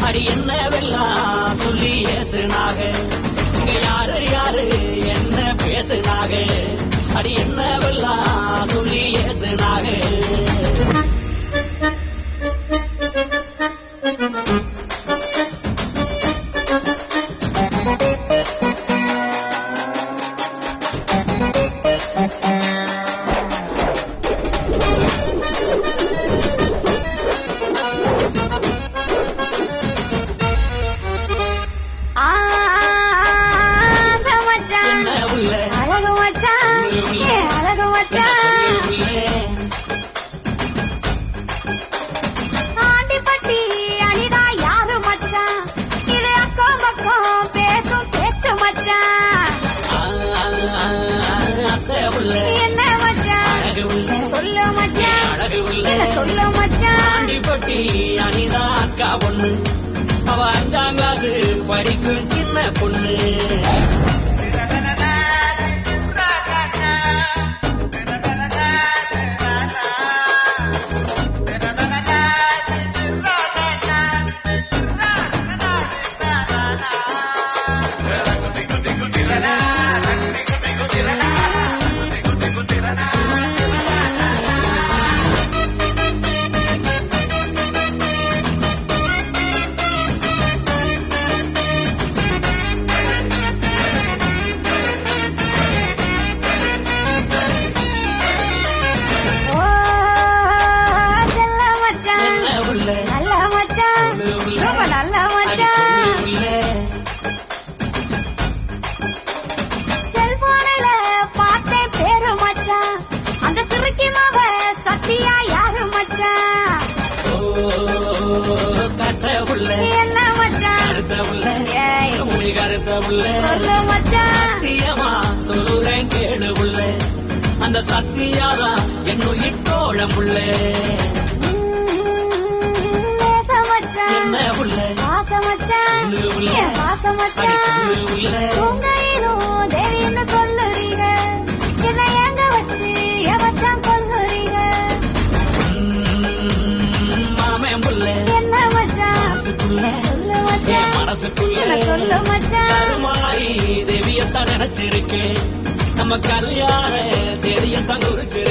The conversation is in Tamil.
அடி என்னவெல்லாம் சொல்லி ஏசுனாக இங்க யாரு யாரு என்ன பேசுனாக அடி என்னவெல்லாம் சொல்லி ஏசுனாக அனிதா அக்கா பொண்ணு அவ 5ஆம் கிளாஸ் படிக்கும் சின்ன பொண்ணு சொல்லுறேன் கேளு உள்ள அந்த சத்தியாதான் என்னுயிர் தோழம் உள்ள என்ன உள்ள மாமன் புள்ள மனசுக்குள்ள கருமாரி தேவியத்தான் நினைச்சிருக்கேன் நம்ம கல்யாண தேதியத்தான் குறிச்சிருக்கேன்